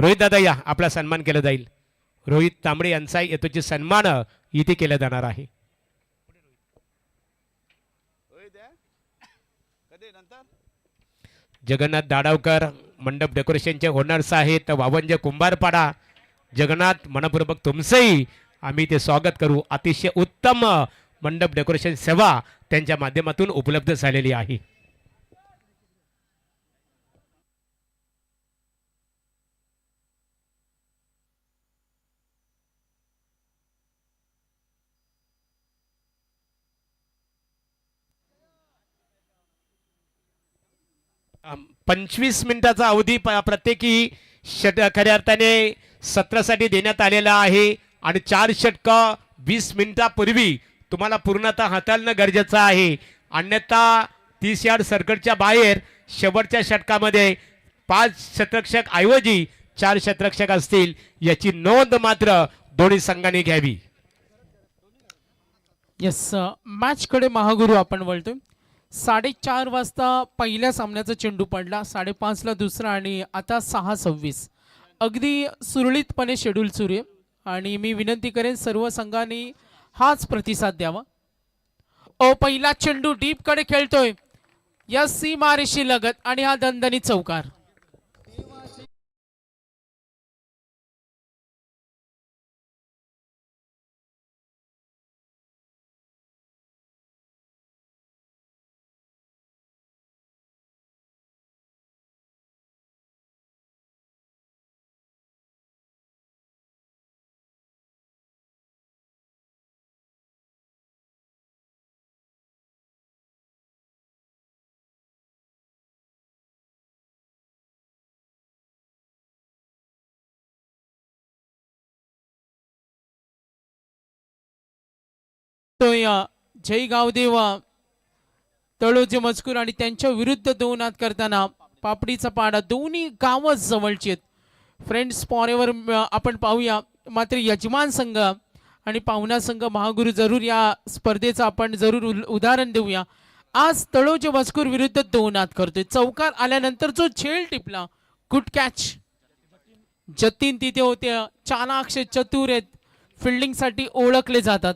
रोहित दादा या, आपला सन्मान केला जाईल. रोहित तांबडे यांचा येतोची सन्मान इथे केला जाणार आहे. जगन्नाथ दाडावकर मंडप डेकोरेशनचे ओनर्स आहेत वावंज कुंभारपाडा. जगन्नाथ मनपूर्वक तुमचंही आम्ही ते स्वागत करू. अतिशय उत्तम मंडप डेकोरेशन सेवा त्यांच्या माध्यमातून उपलब्ध झालेली आहे. अम, 25 मिनिटाचा अवधी प्रत्येकी खऱ्या अर्थाने सत्रासाठी देण्यात आलेला आहे आणि 4 षटकं 20 मिनिटापूर्वी तुम्हाला पूर्णतः हाताळणं गरजेचं आहे. अन्यथा 30 यार्ड सर्कलच्या बाहेर शेवटच्या षटकामध्ये 5 शतरक्षक ऐवजी 4 शतरक्षक असतील याची नोंद मात्र दोन्ही संघांनी घ्यावी. येस, मॅच कडे महागुरु आपण वळतोय. 4:30 वाजता पहिल्या सामन्याचा चेंडू पडला, 5:30 ला दुसरा आणि आता 6:26. अगदी सुरळीतपणे शेड्यूल सुरू आहे आणि मी विनंती करेन सर्व संघांनी हाच प्रतिसाद द्यावा. पहिला चेंडू डीप कडे खेळतोय या सीमारेषी लगत आणि हा दणदणीत चौकार. जय गावदेव तळोजे मजकूर आणि त्यांच्या विरुद्ध 2 हात करताना पापडीचा पाडा दोन्ही गावच जवळची आहेत. फ्रेंड्स फॉरेवर आपण पाहूया. मात्र यजमान संघ आणि पाहुणा संघ महागुरु जरूर या स्पर्धेचं आपण जरूर उदाहरण देऊया. आज तळोजे मजकूर विरुद्ध 2 हात करतोय. चौकार आल्यानंतर जो झेल टिपला, गुड कॅच. जतीन तिथे होते, चाणाक्ष चतुर आहेत, फिल्डिंग साठी ओळखले जातात.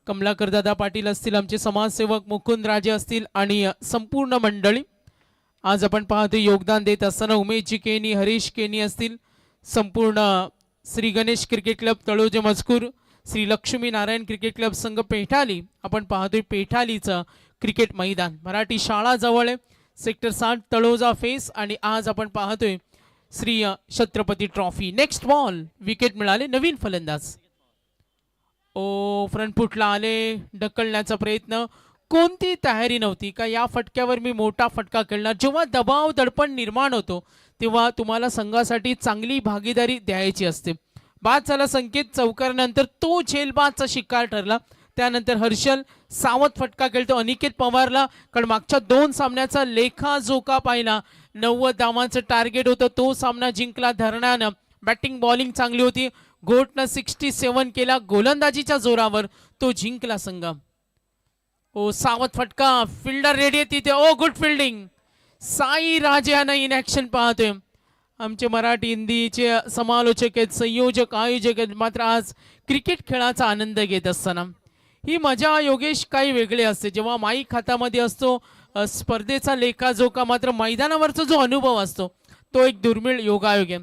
कमलाकर दादा पाटील असतील, आमचे समाजसेवक मुकुंद राजे असतील आणि संपूर्ण मंडळी आज आपण पाहतो योगदान देत असताना उमेशजी केनी, हरीश केनी असतील, संपूर्ण श्री गणेश क्रिकेट क्लब तळोजे मजकूर, श्री लक्ष्मी नारायण क्रिकेट क्लब संघ पेठाली. आपण पाहतोय पेठालीचं क्रिकेट मैदान मराठी शाळा जवळ आहे, सेक्टर 60 तळोजा फेस. आणि आज आपण पाहतोय Shri Chhatrapati trophy. Next ball, wicket मिळाले. नवीन फलंदाज फ्रंट फुटला आले, ढकलण्याचा प्रयत्न. कोणती तयारी नव्हती का या फटक्यावर मी मोठा फटका खेळणार. जेव्हा दबाव दडपण निर्माण होतो तेव्हा तुम्हाला संघासाठी चांगली भागीदारी द्यायची असते. बाद झाला संकेत. चौकारानंतर तो झेलबादचा शिकार ठरला. त्यानंतर हर्षल सावध फटका खेळतो अनिकेत पवारला, कारण मागच्या 2 सामन्याचा लेखाजोखा पाहिला. 90 धावांचं टार्गेट होतं, तो सामना जिंकला धरणानं. बॅटिंग बॉलिंग चांगली होती. गोटनं 67 केला, गोलंदाजीच्या जोरावर तो जिंकला संघ. सावध फटका, फिल्डर रेडी आहे तिथे. Good fielding. साई राजे यानं इन ऍक्शन पाहतोय. आमचे मराठी हिंदीचे समालोचक आहेत, संयोजक आयोजक आहेत. मात्र आज क्रिकेट खेळाचा आनंद घेत असताना ही मजा योगेश काही वेगळी असते. जेव्हा माईक हातामध्ये असतो, स्पर्धेचा लेखाजोखा, मात्र मैदानावरचा जो अनुभव असतो तो एक दुर्मिळ योगायोग आहे.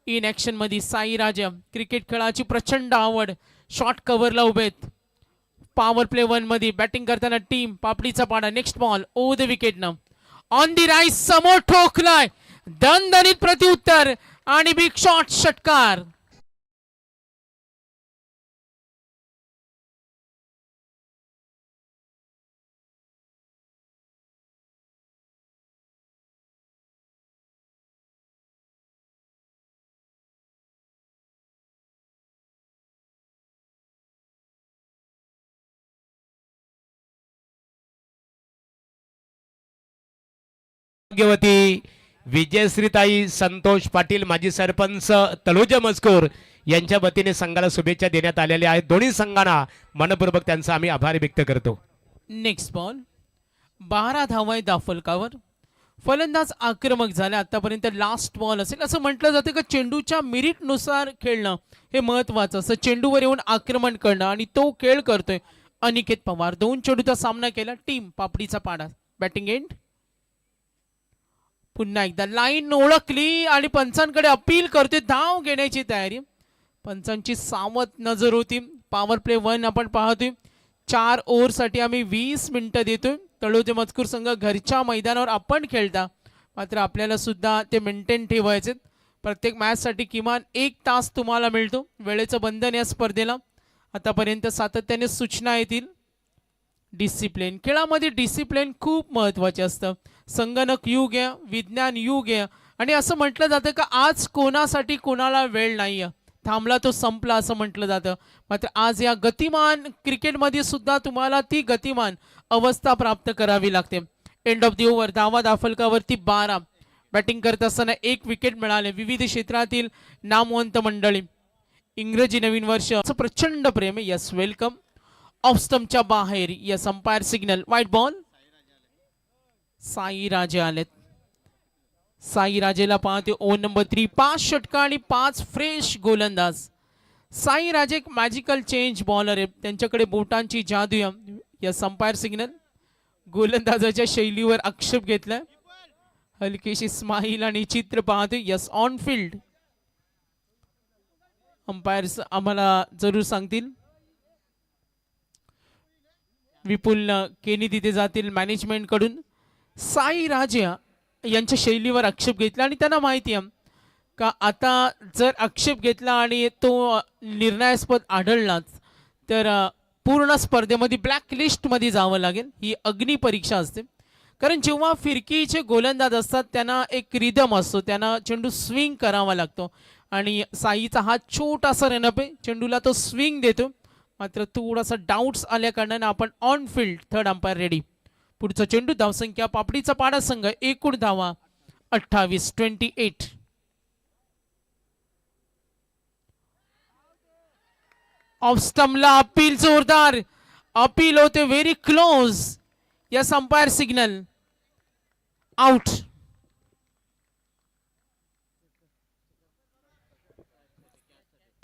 इन ऍक्शन मध्ये साई राजा, क्रिकेट खेळाची प्रचंड आवड, शॉर्ट कव्हरला उभेत. पॉवर प्ले 1 मध्ये बॅटिंग करताना टीम पापडीचा पाडा. नेक्स्ट बॉल द विकेट न ऑन दी राईस, समोर ठोकलाय, दणदणीत प्रत्युत्तर आणि बिग शॉट षटकार. भाग्यवती विजयश्रीताई संतोष पाटील माजी सरपंच तळोजा मजकूर यांच्या वतीने संघाला शुभेच्छा देण्यात आलेल्या आहेत. दोन्ही संघांना मनपूर्वक त्यांचा आम्ही आभार व्यक्त करतो. नेक्स्ट बॉल 12 धावा दाफलकावर. फलंदाज आक्रमक झाले. आतापर्यंत लास्ट बॉल असेल असं म्हटलं जातं की चेंडूच्या मिरिटनुसार खेळणं हे महत्वाचं असं. चेंडूवर येऊन आक्रमण करणं आणि तो खेळ करतोय अनिकेत पवार. 2 चेंडूचा सामना केला. टीम पापडीचा पाडा. Batting end. पुन्हा एकदा लाईन ओळखली आणि पंचांकडे अपील करते. धाव घेण्याची तयारी. पंचांची सावध नजर होती. पॉवर प्ले 1 आपण पाहतोय. 4 ओव्हरसाठी आम्ही 20 मिनिटं देतोय. तळोजे मजकूर संघ घरच्या मैदानावर आपण खेळता, मात्र आपल्याला सुद्धा ते मेंटेन ठेवायचे. प्रत्येक मॅचसाठी किमान 1 तास तुम्हाला मिळतो. वेळेचं बंधन या स्पर्धेला. आतापर्यंत सातत्याने सूचना येतील. डिसिप्लिन. खेळामध्ये डिसिप्लिन खूप महत्वाचे असतं. संगणक युग आहे, विज्ञान युग आहे आणि असं म्हटलं जातं का आज कोणासाठी कोणाला वेळ नाहीये. थांबला तो संपला असं म्हटलं जातं. मात्र आज या गतिमान क्रिकेटमध्ये सुद्धा तुम्हाला ती गतिमान अवस्था प्राप्त करावी लागते. End of the over. धावा दाफलकावरती 12. बॅटिंग करत असताना 1 विकेट मिळाले. विविध क्षेत्रातील नामवंत मंडळी. इंग्रजी नवीन वर्ष प्रचंड प्रेम. Yes welcome. ऑफ स्टंपच्या बाहेर. Yes umpire signal. White ball. Sai Raje आलेत. साई राजेला पाहते. Over number 3. 5 षटका आणि 5 फ्रेश गोलंदाज. साई राजे एक मॅजिकल चेंज बॉलर आहे. त्यांच्याकडे बोटांची जादू आहे. Yes umpire signal. गोलंदाजाच्या शैलीवर आक्षेप घेतलाय. हलकीशी स्माईल आणि चित्र पाहते. Yes on field. अंपायर्स आम्हाला जरूर सांगतील. विपुल केनी तिथे जातील मॅनेजमेंट कडून. साई राजे यांच्या शैलीवर आक्षेप घेतला आणि त्यांना माहिती आहे का आता जर आक्षेप घेतला आणि तो निर्णयास्पद आढळलाच तर पूर्ण स्पर्धेमध्ये ब्लॅक लिस्टमध्ये जावं लागेल. ही अग्नी परीक्षा असते. कारण जेव्हा फिरकीचे गोलंदाज असतात त्यांना एक रिदम असतो. त्यांना चेंडू स्विंग करावा लागतो आणि साईचा हा छोटासा रनअप आहे. चेंडूला तो स्विंग देतो. मात्र थोडासा डाऊट्स आल्या कारणाने आपण on field. Third umpire ready. पुढचा चेंडू. धावसंख्या पापडीचा पाडा संघ. एकूण धावा 28. 28. ऑफ स्टंपला अपील. जोरदार अपील होते. Very close. Yes umpire signal. Out.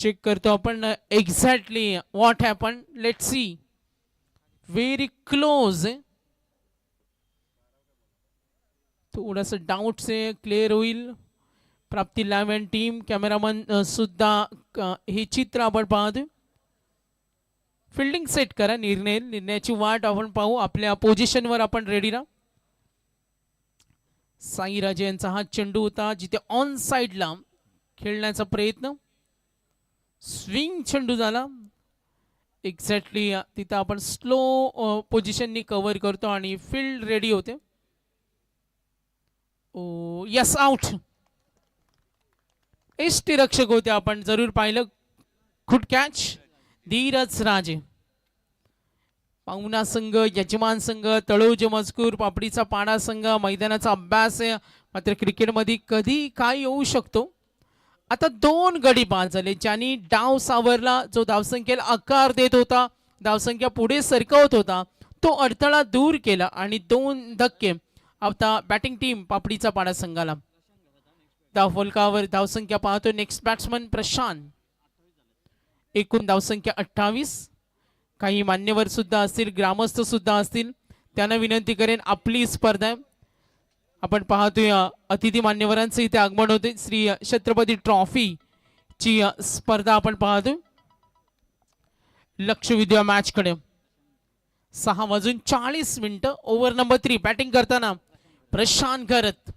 Check करतो आपण exactly what happen. Let see. Very close. थोडासा डाऊट से क्लिअर होईल. Prapti live and team cameraman सुद्धा हे चित्र आपण पाहतोय. फिल्डिंग सेट करा. निर्णयाची वाट आपण पाहू. आपल्या पोझिशनवर आपण रेडी राहा. साई राजे यांचा हा चेंडू होता जिथे ऑन साइडला खेळण्याचा प्रयत्न. स्विंग चेंडू झाला. एक्झॅक्टली तिथं आपण स्लो पोझिशननी कव्हर करतो आणि फील्ड रेडी होते. ओ यस आउट. एष्टी रक्षक होते. आपण जरूर पाहिलं. Good catch. धीरज राजे. पाहुणा संघ, यजमान संघ, तळोजे मजकूर पापडीचा पाडा संघ. मैदानाचा अभ्यास आहे. मात्र क्रिकेटमध्ये कधी काय येऊ शकतो. आता 2 गडी बाद झाले ज्यांनी डाव सावरला. जो धावसंख्येला आकार देत होता, धावसंख्या पुढे सरकवत होता, तो अडथळा दूर केला आणि 2 धक्के आता बॅटिंग टीम पापडीचा पाडा संघाला. धावफलकावर धावसंख्या पाहतो. Next batsman Prashant. एकूण धावसंख्या 28. काही मान्यवर सुद्धा असतील, ग्रामस्थ सुद्धा असतील. त्यांना विनंती करेन आपली स्पर्धा आहे. आपण पाहतोय अतिथी मान्यवरांचे इथे आगमन होते. श्री छत्रपती ट्रॉफी ची स्पर्धा आपण पाहतोय. लक्ष विद्या मॅच कडे. 6:40 ओव्हर नंबर 3. बॅटिंग करताना प्रशांत करत.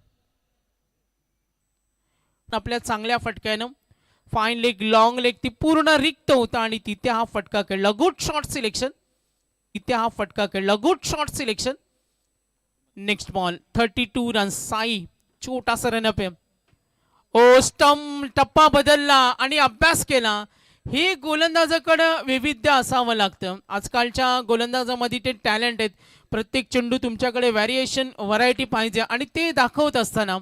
आपल्या चांगल्या फटक्यानं फाईन लेग, लॉंग लेग ती पूर्ण रिक्त होता आणि तिथे हा फटका खेळला. Good shot selection. इथे हा फटका खेळला. Good shot selection. Next ball. 32 run. Sai छोटासा रनअप आहे. ओ स्टंप. टप्पा बदलला आणि अभ्यास केला. हे गोलंदाजाकडे वैविध्य असावं लागतं. आजकालच्या गोलंदाजामध्ये ते टॅलेंट आहेत. प्रत्येक चेंडू तुमच्याकडे व्हॅरिएशन, व्हरायटी पाहिजे आणि ते दाखवत असताना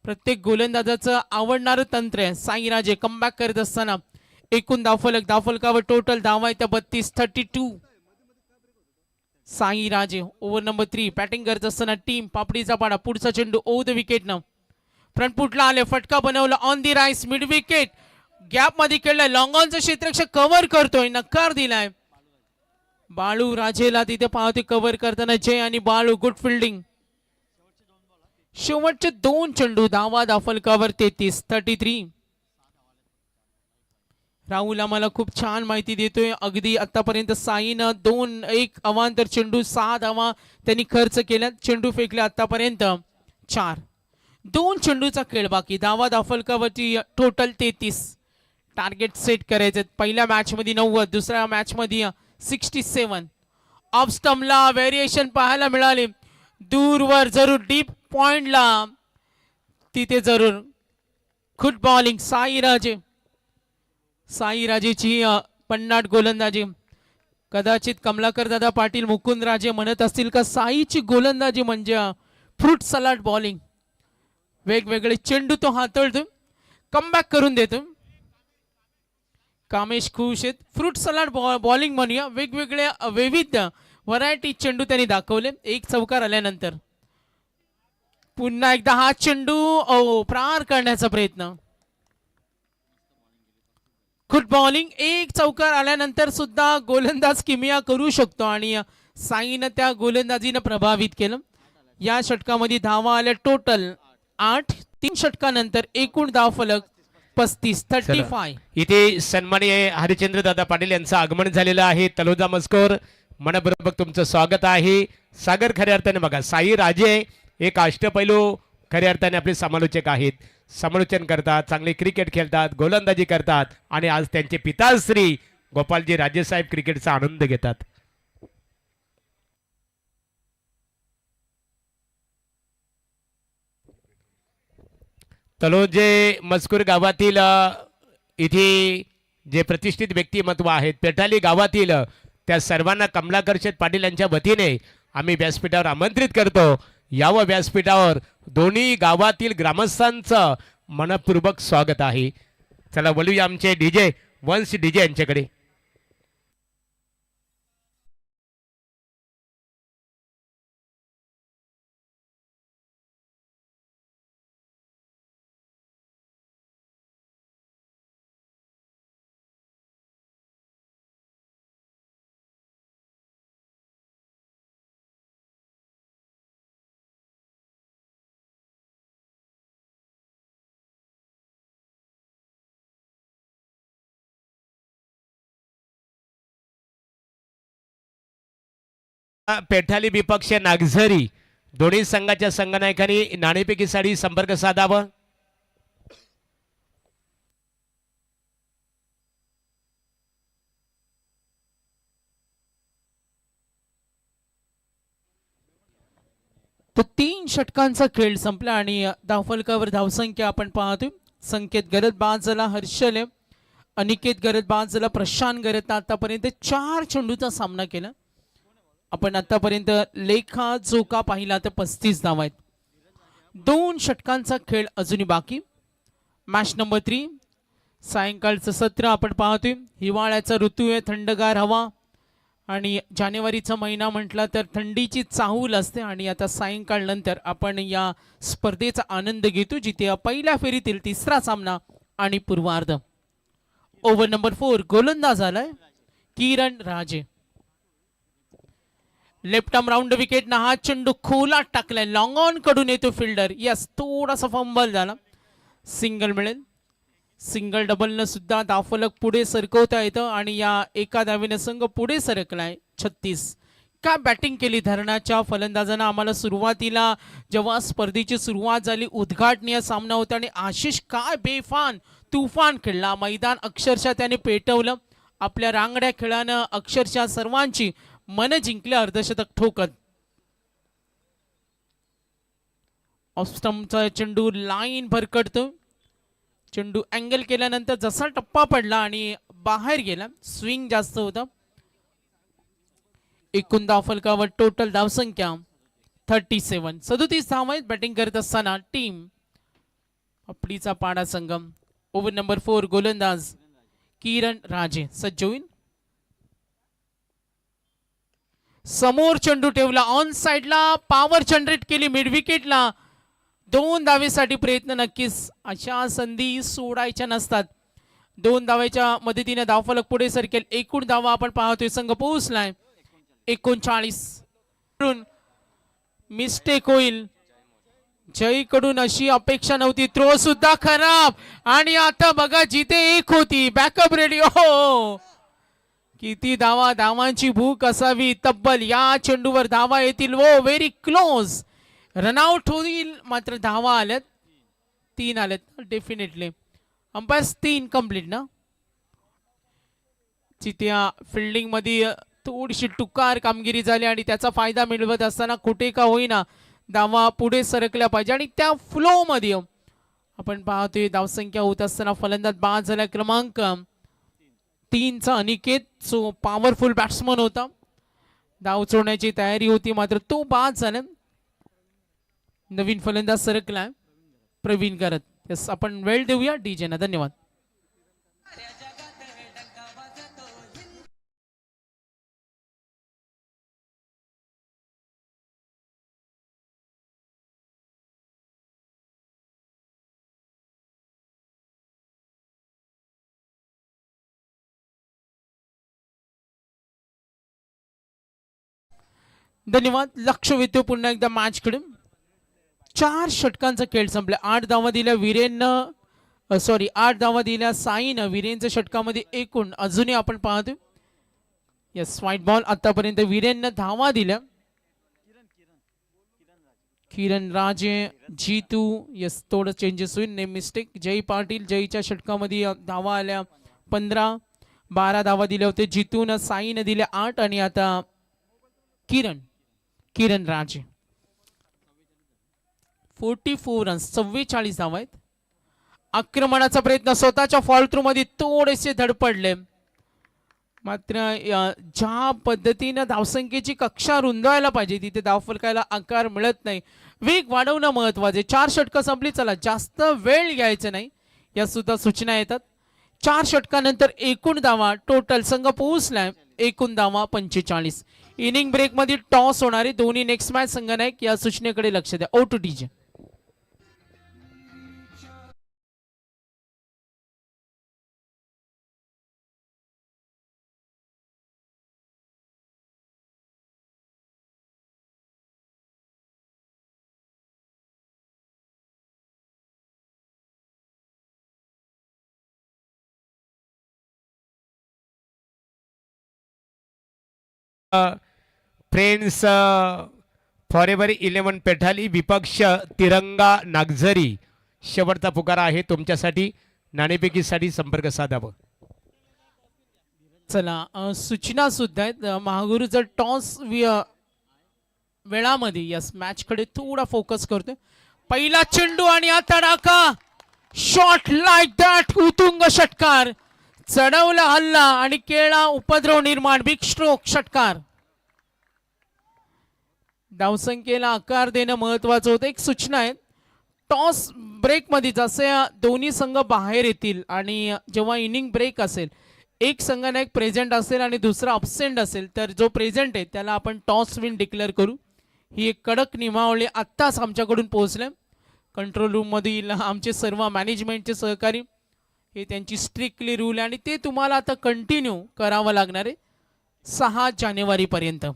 प्रत्येक गोलंदाजाचं आवडणारं तंत्र आहे. साई राजे कमबॅक करत असताना एकूण धावफलक, धावफलकावर टोटल धावा येत्या 32. 32. साई राजे ओव्हर नंबर 3 बॅटिंग करत असताना टीम पापडीचा पाडा पुढचा चेंडू ओव्हर द विकेटनं फ्रंट फुटला आले फटका बनवला on the rice mid wicket gap मध्ये खेळलाय लॉंग ऑनचा क्षेत्ररक्षक कव्हर करतोय नकार दिलाय बाळू राजेला तिथे पाहतोय कव्हर करताना जय आणि बाळू गुड फिल्डिंग शेवटचे 2 चेंडू धावा दाफलकावर 33 राहुल आम्हाला खूप छान माहिती देतोय अगदी आतापर्यंत साईनं 2-1 अवांतर चेंडू 6 धावा त्यांनी खर्च केल्या चेंडू फेकले आतापर्यंत 4 2 चेंडूचा खेळ बाकी धावा दाफलकावरती टोटल 33 टार्गेट सेट करायचे पहिल्या मॅच मध्ये 90 दुसऱ्या मॅच मध्ये 67 ऑफ स्टंपला व्हेरिएशन पाहायला मिळाले दूरवर जरूर डीप पॉइंटला तिथे जरूर गुड बॉलिंग साई राजेची पन्नाट गोलंदाजी कदाचित कमलाकर दादा पाटील मुकुंद राजे म्हणत असतील का साईची गोलंदाजी म्हणजे फ्रूट सलाड बॉलिंग वेगवेगळे चेंडू तो हाताळतो कमबॅक करून देतो कामेश खुश आहेत फ्रूट सलाड बॉलिंग म्हणूया वेगवेगळे विविध व्हरायटी चेंडू त्यांनी दाखवले एक चौकार आल्यानंतर पुन्हा एकदा हा चेंडू प्रार करण्याचा प्रयत्न गुड बॉलिंग एक चौकार आल्यानंतर सुद्धा गोलंदाज किमिया करू शकतो आणि साईनं त्या गोलंदाजीनं प्रभावित केलं या षटकामध्ये धावा आल्या टोटल 8 3 षटकानंतर एकूण धाव फलक 35 इथे सन्माननीय हरिचंद्र दादा पाटील यांचं आगमन झालेलं आहे तलोजा मस्कोर मनपूर्वक तुमचं स्वागत आहे सागर खऱ्या अर्थाने बघा साई राजे एक अष्टपैलू खऱ्या अर्थाने आपले समालोचक आहेत समालोचन करतात चांगले क्रिकेट खेळतात गोलंदाजी करतात आणि आज त्यांचे पिताश्री गोपालजी राजेसाहेब क्रिकेटचा आनंद घेतात तलोजे मजकूर गावातील इथे जे प्रतिष्ठित व्यक्तिमत्व आहेत पेठाली गावातील त्या सर्वांना कमलाकर शेठ पाटील यांच्या वतीने आम्ही व्यासपीठावर आमंत्रित करतो यावं व्यासपीठावर दोन्ही गावातील ग्रामस्थांचं मनपूर्वक स्वागत आहे चला बोलूया आमचे डीजे वंश डीजे यांच्याकडे पेठाली विपक्ष नागझरी दोन्ही संघाच्या संघनायकांनी नाणेफेकीसाठी संपर्क साधावा तो 3 षटकांचा खेळ संपला आणि धावफलकावर धावसंख्या आपण पाहतोय संकेत गरज बाद झाला हर्षल अनिकेत गरज बाद झाला प्रशांत गरज आतापर्यंत 4 चेंडूचा सामना केला आपण आतापर्यंत लेखा जोका पाहिला तर 35 धावा आहेत 2 षटकांचा खेळ अजूनही बाकी मॅच नंबर 3 सायंकाळचं सत्र आपण पाहतोय हिवाळ्याचा ऋतू आहे थंडगार हवा आणि जानेवारीचा महिना म्हटला तर थंडीची चाहूल असते आणि आता सायंकाळ नंतर आपण या स्पर्धेचा आनंद घेतो जिथे पहिल्या फेरीतील तिसरा सामना आणि पूर्वार्ध ओव्हर नंबर 4 गोलंदाज आलाय किरण राजे लेफ्ट आर्म राऊंड विकेट हा चेंडू खोलात टाकलाय लॉंग ऑन कडून येतो फिल्डर यस थोडासा फंबल झाला सिंगल मिळेल सिंगल डबल न सुद्धा धावफलक पुढे सरकवता येतं आणि या एका धावेने संघ पुढे सरकलाय 36 का बॅटिंग केली धरणाच्या फलंदाजांना आम्हाला सुरुवातीला जेव्हा स्पर्धेची सुरुवात झाली उद्घाटनीय सामना होता आणि आशिष काय बेफान तुफान खेळला मैदान अक्षरशः त्याने पेटवलं आपल्या रांगड्या खेळानं अक्षरशः सर्वांची मन जिंकले अर्धशतक ठोकत ऑफ स्टंपचा चेंडू लाईन भरकटतो चेंडू अँगल केल्यानंतर जसा टप्पा पडला आणि बाहेर गेला स्विंग जास्त होता एकूण धावफलकावर टोटल धावसंख्या 37 धावा आहेत बॅटिंग करत असताना टीम आपलीचा पाडा संगम ओव्हर नंबर 4 गोलंदाज किरण राजे सज्ज होईल समोर चेंडू ठेवला, ऑन साइडला पॉवर जनरेट केली, मिड विकेटला 2 धावेसाठी प्रयत्न. नक्कीच अशा संधी सोडायच्या नसतात. 2 धावेच्या मदतीने धावफलक पुढे सरकेल. एकूण धावा आपण पाहतोय संघ पोहोचलाय 39. मिस्टेक होईल. जयकडून अशी अपेक्षा नव्हती. थ्रो सुद्धा खराब. आणि आता बघा जिथे एक होती बॅकअप रेडी. हो किती धावांची भूक असावी. तब्बल या चेंडूवर धावा येतील. वो व्हेरी क्लोज. रनआउट होईल मात्र धावा आल्यात 3 आल्यात डेफिनेटली. अंपायर्स 3 कंप्लीट ना. जिथे फिल्डिंग मध्ये थोडीशी टुकार कामगिरी झाली आणि त्याचा फायदा मिळवत असताना कुठे का होईना धावा पुढे सरकल्या पाहिजे. आणि त्या फ्लो मध्ये आपण पाहतोय धावसंख्या होत असताना फलंदाज बाद झाला क्रमांक 3चा अनिकेत. सो पॉवरफुल बॅट्समन होता. धाव चोडण्याची तयारी होती मात्र तो बाद झाला. नवीन फलंदाज सरकलाय प्रवीण करत. यस आपण वेळ देऊया डीजे ना. धन्यवाद. धन्यवाद. लक्ष वेधतो पुन्हा एकदा मॅच कडे. 4 षटकांचा खेळ संपला. 8 धावा दिल्या वीरेननं. 8 धावा दिल्या साईनं. वीरेनच्या षटकामध्ये एकूण अजूनही आपण पाहतोय. Yes white ball. आतापर्यंत वीरेननं धावा दिल्या. किरण राजे जीतू. यस थोडं चेंजेस होईल. Name mistake. जय पाटील. जयच्या षटकामध्ये धावा आल्या 15. 12 धावा दिल्या होते जीतून. साईनं दिल्या 8 आणि आता किरण राजे 44 रन्स 44 धावा आहेत. आक्रमणाचा प्रयत्न स्वतःच्या फॉल थ्रू मध्ये थोडेसे धडपडले मात्र ज्या पद्धतीने धावसंख्येची कक्षा रुंदावायला पाहिजे तिथे धावफलकाला आकार मिळत नाही. वेग वाढवणं महत्वाचे. 4 षटकं संपली. चला जास्त वेळ घ्यायचं नाही या सुद्धा सूचना येतात. 4 षटकानंतर एकूण धावा टोटल संघ पोहोचलाय एकूण धावा 45. इनिंग ब्रेक मध्ये टॉस होणारे दोन्ही नेक्स्ट मॅच संघ नायक या सूचनेकडे लक्ष द्या. O two DJ. Friends forever 11 पेठाली विपक्ष तिरंगा नागझरी शेवटचा पुकारा आहे तुमच्यासाठी. नाणेफेकीसाठी संपर्क साधावा. चला सूचना सुद्धा आहेत. महागुरूचं टॉस वेळामध्ये यस मॅच कडे थोडा फोकस करतोय. पहिला चेंडू आणि आता डाका. Shot like that. उतुंग षटकार. चढवला हल्ला आणि केळा उपद्रव निर्माण. बिग स्ट्रोक षटकार. धावसंख्येला आकार देणं महत्वाचं होतं. एक सूचना आहे टॉस ब्रेक मध्ये जसे दोन्ही संघ बाहेर येतील आणि जेव्हा इनिंग ब्रेक असेल एक संघनायक प्रेझेंट असेल आणि दुसरा अब्सेंट असेल तर जो प्रेझेंट आहे त्याला आपण टॉस विन डिक्लेअर करू. ही एक कडक नियमावली आत्ताच आमच्याकडून पोहोचल्या. कंट्रोल रूम मधील आमचे सर्व मॅनेजमेंटचे सहकारी हे त्यांची स्ट्रिक्टली रूल आहे आणि ते तुम्हाला आता कंटिन्यू करावं लागणार आहे 6 जानेवारी पर्यंत.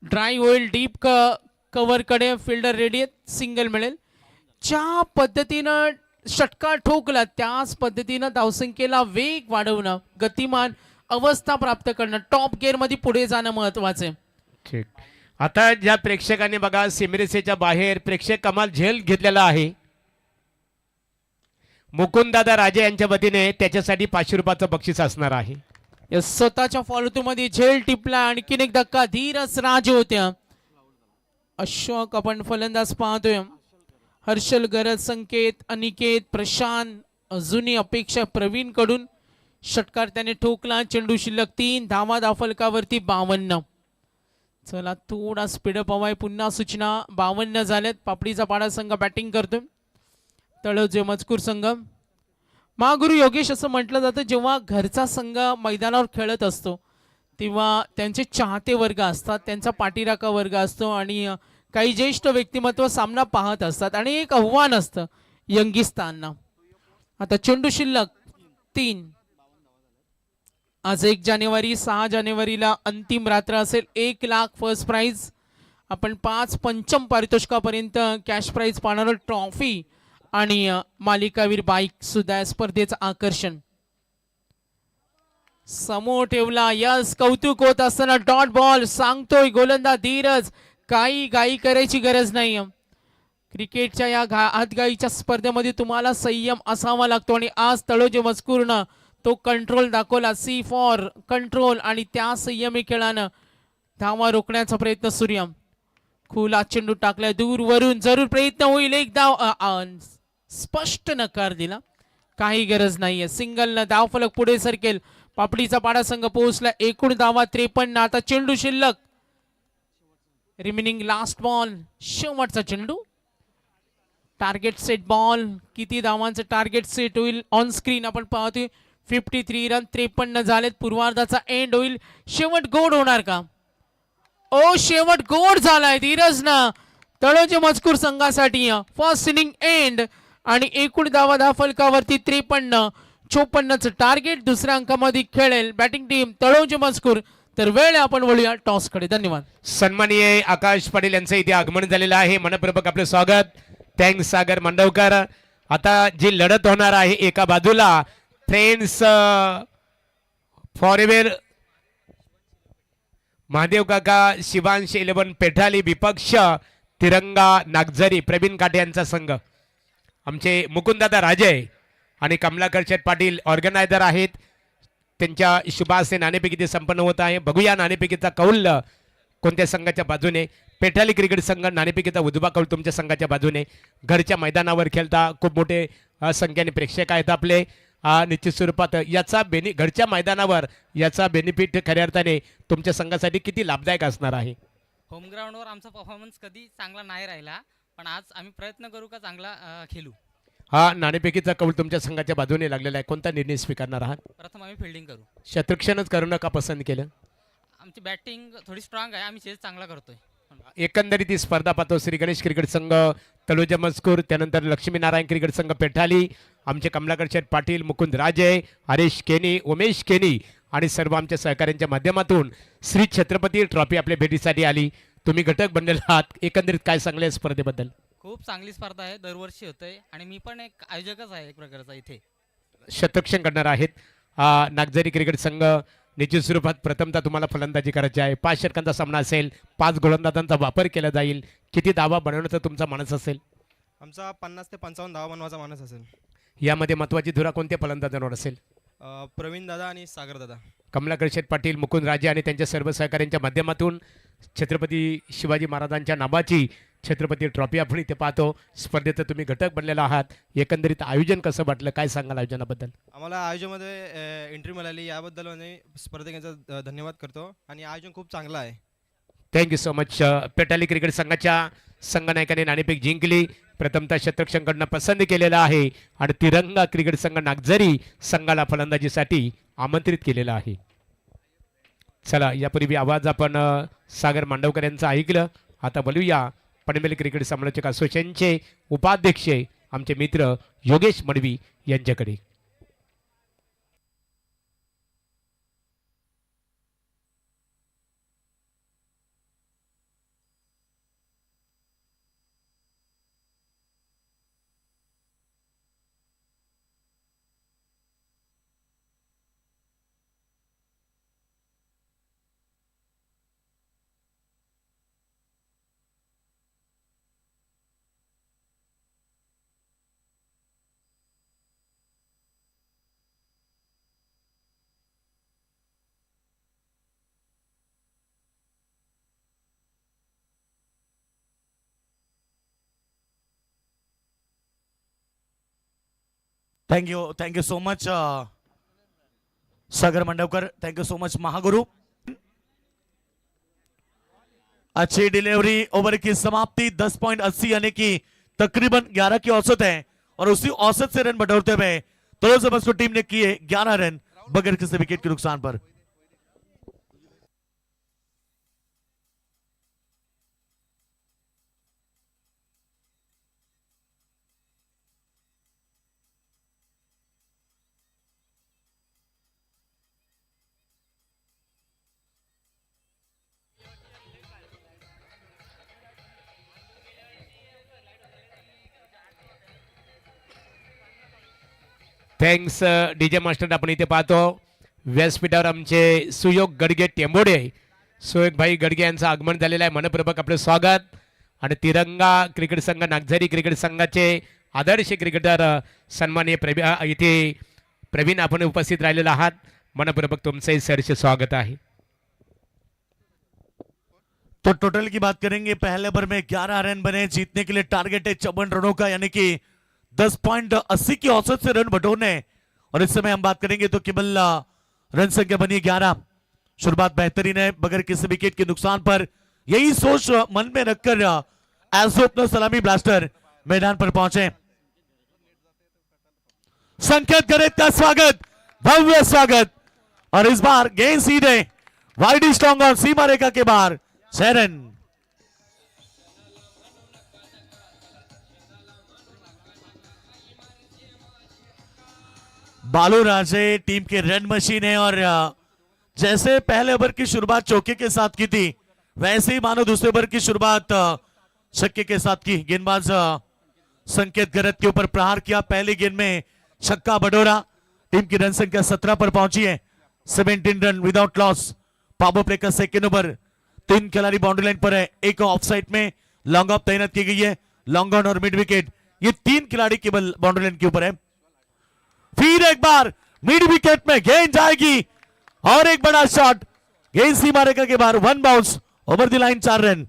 ड्राय होईल. डीप कव्हर कडे फिल्डर रेडी आहेत. सिंगल मिळेल. ज्या पद्धतीनं षटकार ठोकला त्याच पद्धतीनं धावसंख्येला वेग वाढवणं गतिमान अवस्था प्राप्त करणं टॉप गिअर मध्ये पुढे जाणं महत्वाचं आहे. ठीक. आता ज्या प्रेक्षकांनी बघा सिमरेसेच्या बाहेर प्रेक्षक कमाल झेल घेतलेला आहे. मुकुंददादा राजे यांच्या वतीने त्याच्यासाठी 500 रुपयाचं बक्षीस असणार आहे. स्वतःच्या फॉलो मध्ये झेल टिपला. आणखीन एक धक्का. धीरज राजे होत्या. अशोक आपण फलंदाज पाहतोय. हर्षल गरज. संकेत. अनिकेत. प्रशांत. अजूनही अपेक्षा प्रवीण कडून. षटकार त्याने ठोकला. चेंडू शिल्लक 3 धावा. धावफलकावरती 52. चला थोडा स्पीडअप हवाय. पुन्हा सूचना 52 झाल्यात. पापडीचा पाडा संघ बॅटिंग करतोय. तळोजे मजकूर संघ. महागुरु योगेश असं म्हटलं जातं जेव्हा घरचा संघ मैदानावर खेळत असतो तेव्हा त्यांचे चाहते वर्ग असतात, त्यांचा पाठीराखा वर्ग असतो आणि काही ज्येष्ठ व्यक्तिमत्व सामना पाहत असतात आणि एक आव्हान असतं यंगिस्तानना. आता चेंडू शिल्लक 3. आज 1 जानेवारी, 6 जानेवारीला अंतिम रात्र असेल. 1,00,000 फर्स्ट प्राइज. आपण 5 पंचम पारितोषिकापर्यंत कॅश प्राइज पाहणार, ट्रॉफी आणि मालिकावीर बाईक सुद्धा या स्पर्धेचं आकर्षण. समोर ठेवला, यस, कौतुक होत असताना डॉट बॉल. सांगतोय गोलंदाज धीरज, काही घाई करायची गरज नाही. क्रिकेटच्या या हातगाईच्या स्पर्धेमध्ये तुम्हाला संयम असावा लागतो आणि आज तळोजी मजकूरनं तो कंट्रोल दाखवला. सी फॉर कंट्रोल आणि त्या संयमी खेळानं धावा रोखण्याचा प्रयत्न. सूर्य खुला चेंडू टाकलाय दूर वरून, जरूर प्रयत्न होईल. एक धाव, स्पष्ट नकार दिला, काही गरज नाहीये. सिंगल न धावफलक पुढे सरकेल. पापडीचा पाडा संघ पोहोचला. एकूण धावा 53. आता चेंडू शिल्लक, रिमेनिंग लास्ट बॉल, शेवटचा चेंडू. टार्गेट सेट बॉल, किती धावांचं टार्गेट सेट होईल ऑन स्क्रीन आपण पाहतोय. 53 रन, 53 झालेत. पूर्वार्धाचा एंड होईल. शेवट गोड होणार का? ओ, शेवट गोड झालाय धीरजनं तळोजी मजकूर संघासाठी. फर्स्ट इनिंग एंड आणि एकूण धावा फलकावरती 53. 54चं टार्गेट. दुसऱ्या अंकामध्ये खेळेल बॅटिंग टीम तळोजी मजकूर. तर वेळ आपण वळूया टॉस कडे. धन्यवाद. सन्माननीय आकाश पाटील यांचं इथे आगमन झालेलं आहे. मनपूर्वक आपलं स्वागत. थँक्स सागर मांडवकर. आता जी लढत होणार आहे, एका बाजूला फ्रेंड्स फॉरएव्हर महादेव काका शिवांश 11 पेठाली, विपक्ष तिरंगा नागझरी प्रवीण काटे यांचा संघ. आमचे मुकुंददादा राजे आणि कमलाकर शेठ पाटील ऑर्गनायझर आहेत. त्यांच्या शुभास्ते नाणेफेकी ते संपन्न होत आहे. बघूया नाणेफेकीचा कौल कोणत्या संघाच्या बाजूने. पेठाली क्रिकेट संघ नाणेफेकीचा उजवा कौल तुमच्या संघाच्या बाजूने. घरच्या मैदानावर खेळता, खूप मोठे संख्येने प्रेक्षक आहेत आपले. निश्चित स्वरूपात याचा घरच्या मैदानावर याचा बेनिफिट खऱ्या अर्थाने तुमच्या संघासाठी किती लाभदायक असणार आहे? होम ग्राउंडवर आमचा परफॉर्मन्स कधी चांगला नाही राहिला, पण आज आम्ही प्रयत्न करू का चांगला खेळू. हा नाणेफेकीचा कौल तुमच्या संघाच्या बाजूने लागलेला आहे. कोणता निर्णय स्वीकारणार आहात? प्रथम आम्ही फिल्डिंग करू. शतरक्षणच करू नका पसंत केलं? आमची बॅटिंग थोडी स्ट्रॉंग आहे, आम्ही चेस चांगला करतोय. एकंदरीत ही स्पर्धा पाहतो. श्री गणेश क्रिकेट संघ तळोजा मजकूर, त्यानंतर लक्ष्मीनारायण क्रिकेट संघ पेठाली, आमचे कमलाकर शेठ पाटील, मुकुंद राजे, हरीश केनी, उमेश केनी आणि सर्व आमच्या सहकाऱ्यांच्या माध्यमातून श्री छत्रपती ट्रॉफी आपल्या भेटीसाठी आली. तुम्ही घटक बनलेला आहात. एकंदरीत काय सांगले या स्पर्धेबद्दल? खूप चांगली स्पर्धा आहे, दरवर्षी होतंय आणि मी पण एक आयोजकच आहे एक प्रकारचा. इथे शतरक्षण करणार आहेत नागझरी क्रिकेट संघ. निश्चित स्वरूपात प्रथमतः तुम्हाला फलंदाजी करायची आहे. 5 षटकांचा सामना असेल, 5 गोलंदाजांचा वापर केला जाईल. किती धावा बनवण्याचा तुमचा मानस असेल? आमचा 50 ते 55 धावा बनवायचा मानस असेल. यामध्ये महत्वाची धुरा कोणत्या फलंदाजांवर असेल? प्रवीण दादा आणि सागर दादा. कमलाकर शेठ पाटील, मुकुंद राजे आणि त्यांच्या सर्व सहकाऱ्यांच्या माध्यमातून छत्रपती शिवाजी महाराजांच्या नावाची छत्रपती ट्रॉफी आपण इथे पाहतो. स्पर्धेचं तुम्ही घटक बनलेला आहात. एकंदरीत आयोजन कसं वाटलं, काय सांगाल आयोजनाबद्दल? आम्हाला आयोजनामध्ये एंट्री मिळाली, याबद्दल मी स्पर्धकांचा धन्यवाद करतो आणि आयोजन खूप चांगलं आहे. Thank you so much. पेटाली क्रिकेट संघाच्या संघनायकाने नाणेफेक जिंकली. प्रथमतः शतरक्षणकडनं पसंत केलेलं आहे आणि तिरंगा क्रिकेट संघ नागझरी संघाला फलंदाजीसाठी आमंत्रित केलेलं आहे. चला, यापूर्वी आवाज आपण सागर मांडवकर यांचा ऐकलं. आता बोलूया पनवेल क्रिकेट समालोचक असोसिएशनचे उपाध्यक्ष आमचे मित्र योगेश मडवी यांच्याकडे. Thank you so much, Sagar Mandavkar. Thank you so much Mahaguru. अच्छी डिलीवरी. ओवर की समाप्ति 10.80 यानी कि तकरीबन 11 की औसत है और उसी औसत से रन बटोरते हुए तलोजा मस्को टीम ने किए 11 रन बगैर किसी विकेट के नुकसान पर. Thanks DJ master. आपण इथे पाहतो व्यासपीठावर आमचे सुयोग गडगे टेंबोडे, सुयोग भाई गडगे यांचं आगमन झालेलं आहे. मनपूर्वक आपलं स्वागत. आणि तिरंगा क्रिकेट संघ नागझरी क्रिकेट संघाचे आदर्श क्रिकेटर सन्माननीय इथे प्रवीण आपण उपस्थित राहिलेला आहात. मनपूर्वक तुमचंही सहर्ष स्वागत आहे. तो टोटल की बात करेंगे, पहले ओवर में 11 रन बने, जीतने के लिए टारगेट है 54 रनों का, यानी कि 10.80 की औसत से रन बटोरने. और इस समय हम बात करेंगे तो केवल रन संख्या बनी 11. शुरुआत बेहतरीन है बगैर किसी विकेट के नुकसान पर. यही सोच मन में रखकर एज ओपनर सलामी ब्लास्टर मैदान पर पहुंचे. संकेत गणित का स्वागत, भव्य स्वागत. और इस बार गेंद सीधे वाइड स्ट्रॉन्ग और सीमा रेखा के बाहर 6 रन. बालू राजे टीम के रन मशीन है और जैसे पहले ओवर की शुरुआत चौके के साथ की थी, वैसे ही मानो दूसरे ओवर की शुरुआत छक्के के साथ की. गेंदबाज संकेत गरत के ऊपर प्रहार किया, पहली गेंद में छक्का बटोरा. टीम की रन संख्या 17 पर पहुंची है. 17 run without loss. Power play का सेकेंड ओवर. 3 खिलाड़ी बाउंड्री लाइन पर है, एक ऑफ साइड में लॉन्ग ऑफ तैनात की गई है. लॉन्ग ऑन और मिड विकेट, ये 3 खिलाड़ी केवल बाउंड्री लाइन के ऊपर है. फिर एक बार मिड विकेट में गेंद जाएगी और एक बड़ा शॉट. गेंद सीमा रेखा के बाहर, 1 bounce over the line, 4 run.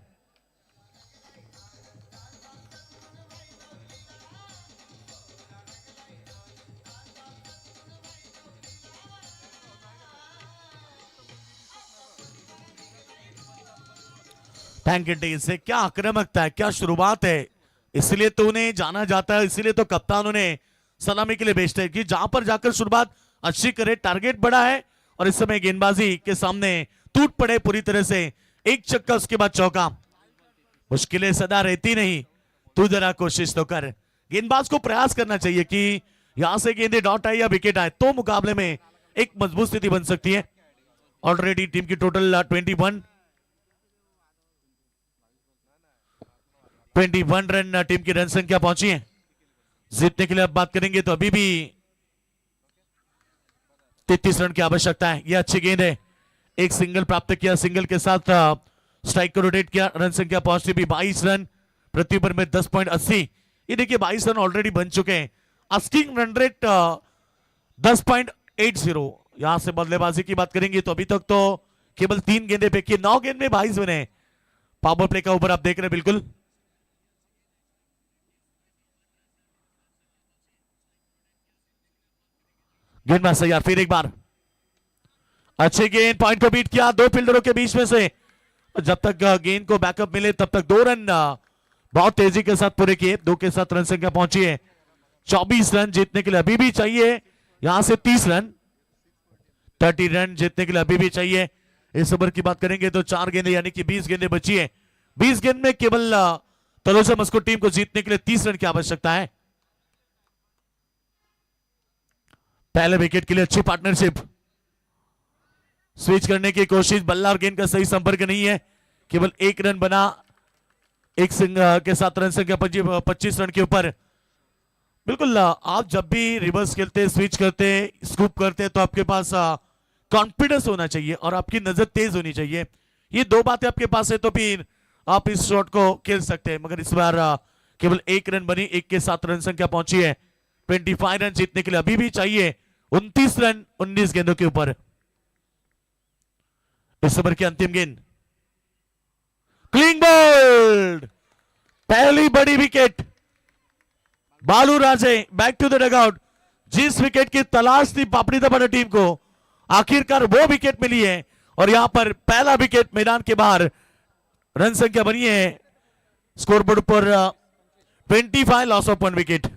Thank you. से क्या आक्रामकता है, क्या शुरुआत है. इसलिए तो उन्हें जाना जाता है, इसलिए तो कप्तान उन्हें सलामी के लिए भेजते हैं कि जहां पर जाकर शुरुआत अच्छी करे. टारगेट बड़ा है और इस समय गेंदबाजी के सामने टूट पड़े पूरी तरह से. एक छक्का, उसके बाद चौका. मुश्किलें सदा रहती नहीं, तू जरा कोशिश तो कर. गेंदबाज को प्रयास करना चाहिए कि यहां से गेंदे डॉट आए या विकेट आए तो मुकाबले में एक मजबूत स्थिति बन सकती है. ऑलरेडी टीम की टोटल 21 रन टीम की रन संख्या पहुंची है. जीतने के लिए अब बात करेंगे तो अभी भी 33 रन की आवश्यकता है. यह अच्छी गेंद है, एक सिंगल प्राप्त किया, सिंगल के साथ स्ट्राइक को रोटेट किया. रन संख्या पहुंचती भी 22 रन, प्रति ओवर में 10.80. ये देखिए 22 रन ऑलरेडी बन चुके हैं. Asking run rate 10.80. यहां से बल्लेबाजी की बात करेंगे तो अभी तक तो केवल 3 गेंदे फेंकी, 9 गेंद में 22 बने. पावर प्ले का ऊपर आप देख रहे हैं बिल्कुल. गेंदबाज सही, फिर एक बार अच्छे गेंद, पॉइंट को बीट किया 2 फील्डरों के बीच में से. जब तक गेंद को बैकअप मिले तब तक 2 रन बहुत तेजी के साथ पूरे किए. 2 के साथ रन संख्या पहुंची है 24 रन. जीतने के लिए अभी भी चाहिए यहां से 30 रन. 30 रन जीतने के लिए अभी भी चाहिए. इस ओवर की बात करेंगे तो 4 गेंदे यानी कि 20 गेंदे बची है. 20 गेंद में केवल तलोजा मस्को टीम को जीतने के लिए 30 रन की आवश्यकता है. पहले विकेट के लिए अच्छी पार्टनरशिप. स्विच करने की कोशिश, बल्ला और गेंद का सही संपर्क नहीं है. केवल 1 रन बना, एक सिंग के साथ रन संख्या 25 रन के ऊपर. बिल्कुल आप जब भी रिवर्स खेलते, स्विच करते, स्कूप करते तो आपके पास कॉन्फिडेंस होना चाहिए और आपकी नजर तेज होनी चाहिए. ये 2 बातें आपके पास है तो फिर आप इस शॉट को खेल सकते हैं. मगर इस बार केवल 1 रन बनी, 1 के साथ रन संख्या पहुंची है 25 रन. जीतने के लिए अभी भी चाहिए 29 रन 19 गेंदों के ऊपर. इस ओवर की अंतिम गेंद, क्लीन बोल्ड, पहली बड़ी विकेट. बालू राजे बैक टू द डगआउट. जिस विकेट की तलाश थी पापड़ी दबाना टीम को, आखिरकार वो विकेट मिली है और यहां पर पहला विकेट मैदान के बाहर. रन संख्या बनी है scoreboard per 25, loss of 1 wicket.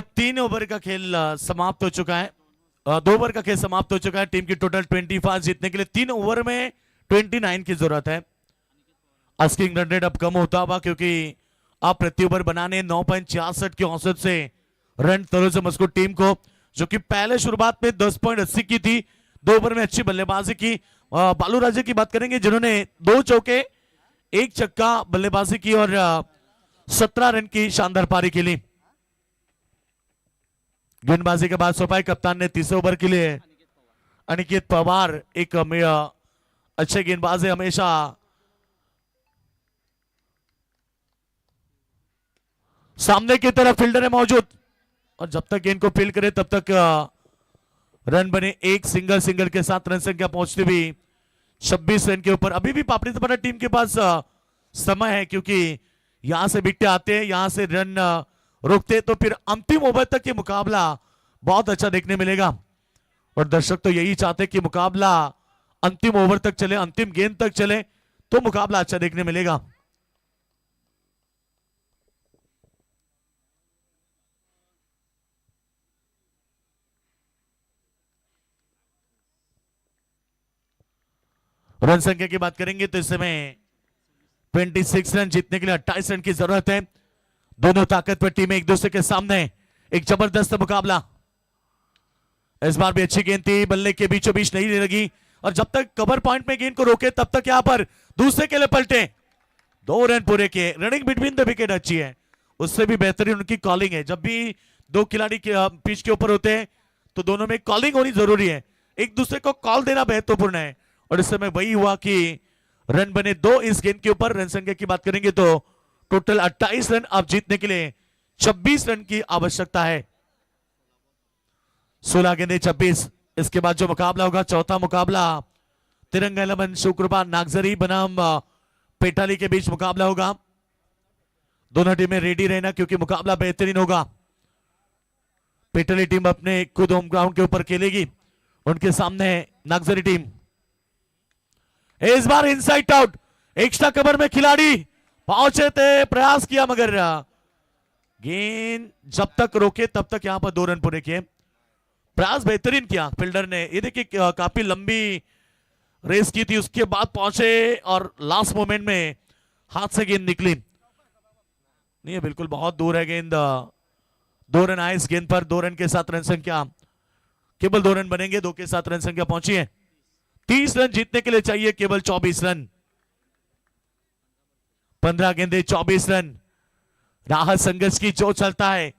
3 over का खेल समाप्त हो चुका है। 2 ओवर का खेल समाप्त हो चुका है। टीम की टोटल 25 जीतने के लिए 3 ओवर में 29 की जरूरत है। आस्किंग रन रेट अब कम होता हुआ, क्योंकि आप प्रति ओवर बनाने 9.66 की औसत से रन तरोजम उसको टीम को, जो कि पहले शुरुआत में 10.80 की थी। 2 ओवर में अच्छी बल्लेबाजी की। बालू राजे की बात करेंगे, जिन्होंने 2 चौके 1 छक्का बल्लेबाजी की और 17 रन की शानदार पारी खेली। गेंदबाजी के बाद सोपाई कप्तान ने तीसरे ओवर के लिए अनिकेत पवार, एक अच्छे गेंदबाज है, हमेशा सामने की तरफ फील्डर है मौजूद, और जब तक गेंद को फील्ड करे तब तक रन बने। एक सिंगल के साथ रन संख्या पहुंचती हुई 26 रन के ऊपर। अभी भी पापड़ी तपड़ा टीम के पास समय है, क्योंकि यहां से विकेट आते हैं, यहां से रन रोकते, तो फिर अंतिम ओवर तक ये मुकाबला बहुत अच्छा देखने मिलेगा। और दर्शक तो यही चाहते कि मुकाबला अंतिम ओवर तक चले, अंतिम गेंद तक चले, तो मुकाबला अच्छा देखने मिलेगा। रन संख्या की बात करेंगे तो इस समय 26 रन जीतने के लिए 28 रन की जरूरत है। दोनों ताकतवर टीमें एक दूसरे के सामने, एक जबरदस्त मुकाबला। इस बार भी अच्छी गेंद थी, बल्ले के बीचों बीच नहीं लगी, और जब तक कवर पॉइंट में गेंद को रोके तब तक यहां पर दूसरे के लिए पलटे। 2 रन पूरे किए। रनिंग बिटवीन द विकेट अच्छी है, उससे भी बेहतरीन उनकी कॉलिंग है। जब भी 2 खिलाड़ी पिच के ऊपर होते हैं तो दोनों में कॉलिंग होनी जरूरी है, एक दूसरे को कॉल देना महत्वपूर्ण है। और इस समय वही हुआ कि रन बने 2 इस गेंद के ऊपर। रन संख्या की बात करेंगे तो टोटल 28 रन अब जीतने के लिए 26 रन की आवश्यकता है। 16 गेंदे 26। इसके बाद जो मुकाबला होगा, चौथा मुकाबला तिरंगा 11 शुक्रवार नागजरी बनाम पेटाली के बीच मुकाबला होगा। दोनों टीमें रेडी रहना, क्योंकि मुकाबला बेहतरीन होगा। पेटाली टीम अपने खुद होम ग्राउंड के ऊपर खेलेगी, उनके सामने नागजरी टीम। इस बार इनसाइड आउट, एक्स्ट्रा कवर में खिलाड़ी पहुंचे थे, प्रयास किया, मगर गेंद जब तक रोके तब तक यहां पर 2 रन पूरे किए। प्रयास बेहतरीन किया फील्डर ने। ये देखिए काफी लंबी रेस की थी, उसके बाद पहुंचे और लास्ट मोमेंट में हाथ से गेंद निकली। नहीं, बिल्कुल बहुत दूर है गेंद। 2 रन आए इस गेंद पर। 2 रन के साथ रन संख्या, केवल 2 रन बनेंगे, 2 के साथ रन संख्या पहुंची है। 30 रन जीतने के लिए चाहिए केवल 24 रन। 15 गेंदे 24 रन। राहत संघर्ष की जो चलता है,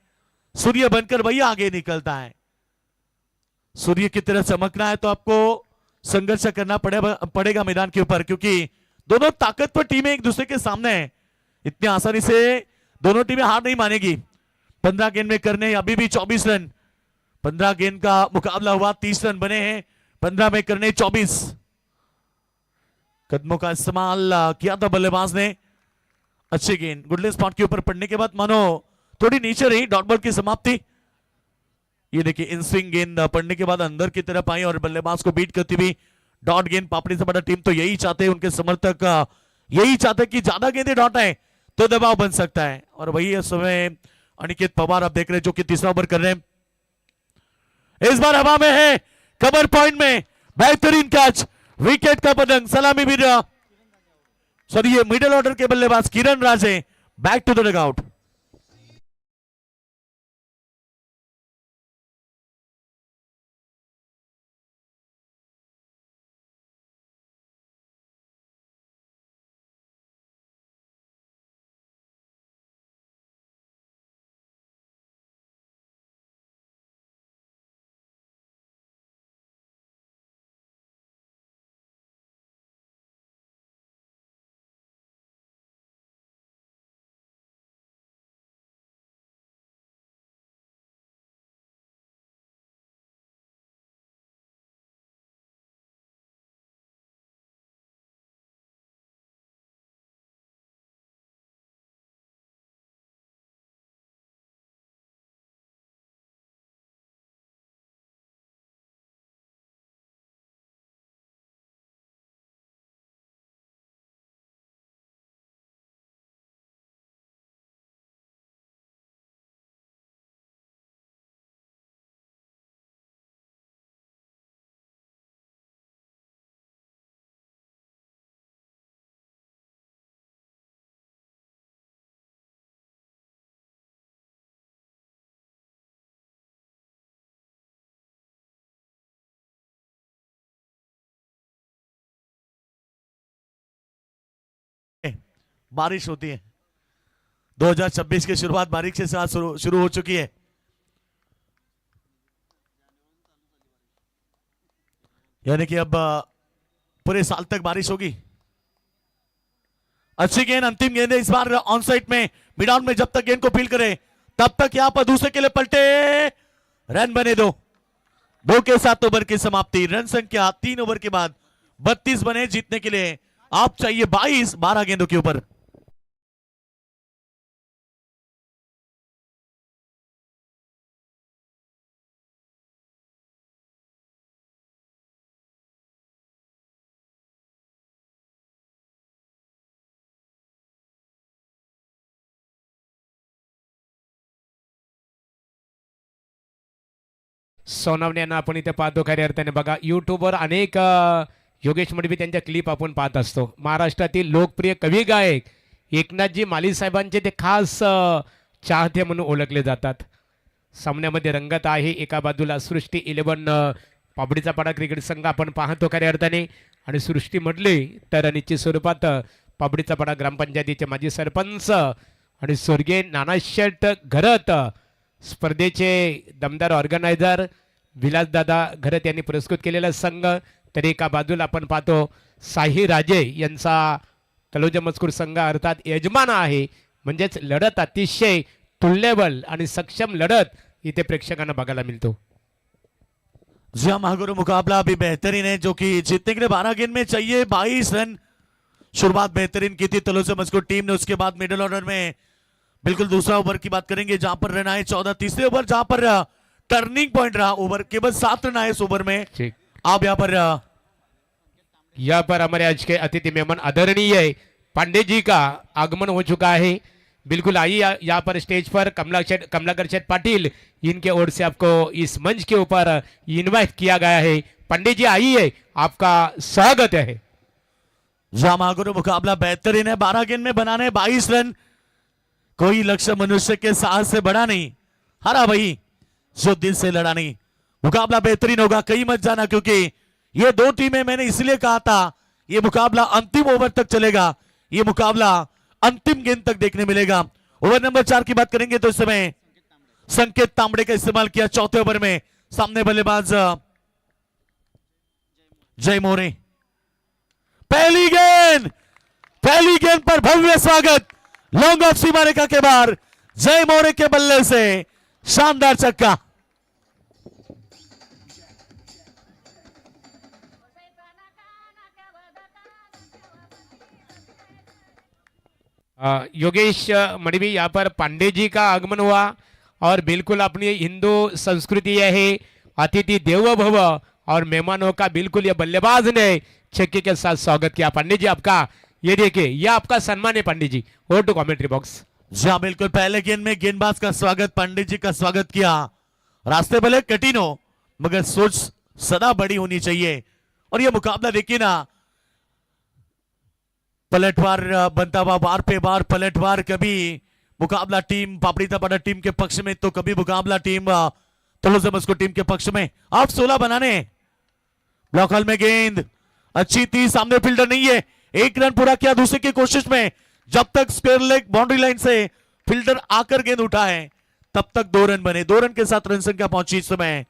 सूर्य बनकर वही आगे निकलता है। सूर्य की तरह चमकना है तो आपको संघर्ष करना पड़ेगा मैदान के ऊपर, क्योंकि दोनों ताकतवर टीमें एक दूसरे के सामने हैं। इतनी आसानी से दोनों टीमें हार नहीं मानेगी। 15 गेंद में करने अभी भी 24 रन। 15 गेंद का मुकाबला हुआ, 30 रन बने हैं, 15 में करने 24। कदमों का इस्तेमाल किया था बल्लेबाज ने। अच्छी गेंद गुडले स्पॉट के ऊपर पड़ने के बाद मानो थोड़ी नीचे रही, डॉट बॉल की समाप्ति। ये देखिए इन स्विंग गेंद पड़ने के बाद अंदर की तरफ आई और बल्लेबाज को बीट करती हुई डॉट गेंद। पापड़ी से बड़ा टीम तो यही चाहते हैं, उनके समर्थक यही चाहते हैं कि ज्यादा गेंदें डॉट आए तो दबाव बन सकता है। और वही इस समय अनिकेत पवार आप देख रहे हैं, जो कि तीसरा ओवर कर रहे हैं। इस बार हवा में है, कवर पॉइंट में बेहतरीन कैच, विकेट का पतंग। सलामी भी सॉरी, ये मिडिल ऑर्डर के बल्लेबाज किरण राजे बैक टू द डगआउट। बारिश होती है। 2026 की शुरुआत बारिश के साथ शुरू हो चुकी है। यानी कि अब पूरे साल तक बारिश होगी। अच्छी गेंद, अंतिम गेंद है इस बार ऑन साइड में। मिड ऑन में जब तक गेंद को फील करे तब तक यहां पर दूसरे के लिए पलटे, रन बने 2 के 7 ओवर की समाप्ति। रन संख्या 3 ओवर के बाद 32 बने। जीतने के लिए आप चाहिए 22, 12 गेंदों के ऊपर। सोनावणे यांना आपण इथे पाहतो खऱ्या अर्थाने बघा यूट्यूबवर अनेक योगेश मडवी त्यांच्या क्लिप आपण पाहत असतो। महाराष्ट्रातील लोकप्रिय कवी गायक एकनाथजी माली साहेबांचे ते खास चाहते म्हणून ओळखले जातात। सामन्यामध्ये रंगत आहे। एका बाजूला सृष्टी 11 पाबडीचा पाडा क्रिकेट संघ आपण पाहतो खऱ्या अर्थाने, आणि सृष्टी म्हटले तर निश्चित स्वरूपात पाबडीचा पाडा ग्रामपंचायतीचे माजी सरपंच आणि स्वर्गीय नानाशेठ घरत, स्पर्धेचे दमदार ऑर्गनायझर विलासदादा घरत यांनी पुरस्कृत केलेला संघ। तर एका बाजूला आपण पाहतो साही राजे यांचा तलोजा मजकूर संघ अर्थात यजमान आहे। म्हणजेच लढत अतिशय तुल्यबल आणि सक्षम लढत इथे प्रेक्षकांना बघायला मिळतो। जी हाँ, महागुरु मुकाबला अभी बेहतरीन है, जो कि जीतने के लिए 12 गेंद में चाहिए 22 रन। शुरुआत बेहतरीन की थी तलोजा मजकूर टीम ने। उसके बाद मिडिल ऑर्डर में बिल्कुल दूसरा ओवर की बात करेंगे जहां पर रन आए 14। तीसरे ओवर जहां पर टर्निंग पॉइंट रहा, ओवर केवल 7 रन आए इस ओवर में। ठीक, आप यहाँ पर हमारे आज के अतिथि मेहमान आदरणीय पांडे जी का आगमन हो चुका है। बिल्कुल आइए यहाँ पर स्टेज पर कमलाकर शेठ पाटिल, इनके ओर से आपको इस मंच के ऊपर इनवाइट किया गया है। पांडे जी आइए, आपका स्वागत है। जहां महागुरु मुकाबला बेहतरीन है, 12 गेंद में बनाने 22 रन। कोई लक्ष्य मनुष्य के साहस से बड़ा नहीं, हरा वही जो दिल से लड़ा नहीं। मुकाबला बेहतरीन होगा, कहीं मत जाना, क्योंकि ये 2 टीमें मैंने इसलिए कहा था ये मुकाबला अंतिम ओवर तक चलेगा। ये मुकाबला अंतिम गेंद तक देखने मिलेगा। ओवर नंबर 4 की बात करेंगे तो इस समय संकेत तांबड़े का इस्तेमाल किया चौथे ओवर में। सामने बल्लेबाज जय मोरे। पहली गेंद पर भव्य स्वागत, लॉन्ग ऑफ सीमा रेखा के बाहर जय मोरे के बल्ले से शानदार छक्का। योगेश मडवी, यहाँ पर पांडे जी का आगमन हुआ और बिल्कुल अपनी हिंदू संस्कृति है अतिथि देवो भव, और मेहमानों का बिल्कुल ये बल्लेबाज ने छक्के के साथ स्वागत किया। पांडे जी आपका ये देखिए, ये आपका सम्मान है Pandey ji. Over to commentary box. जी हाँ, बिल्कुल पहले गेंद में गेंदबाज का स्वागत, पंडित जी का स्वागत किया। रास्ते भले कठिन हो मगर सोच सदा बड़ी होनी चाहिए। और ये मुकाबला देखिए ना, पलटवार बनता हुआ, बार पे बार पलटवार। कभी मुकाबला टीम पापड़ी तपाड़ा टीम के पक्ष में तो कभी मुकाबला टीम तलोजा मस्को टीम के पक्ष में। आप 16 बनाने। ब्लॉक हॉल में गेंद अच्छी थी, सामने फील्डर नहीं है। 1 रन पूरा किया दूसरे की कोशिश में। जब तक स्क्वायर लेग बाउंड्री लाइन से फील्डर आकर गेंद उठा है तब तक 2 रन बने। 2 रन के साथ रन संख्या पहुंची इस समय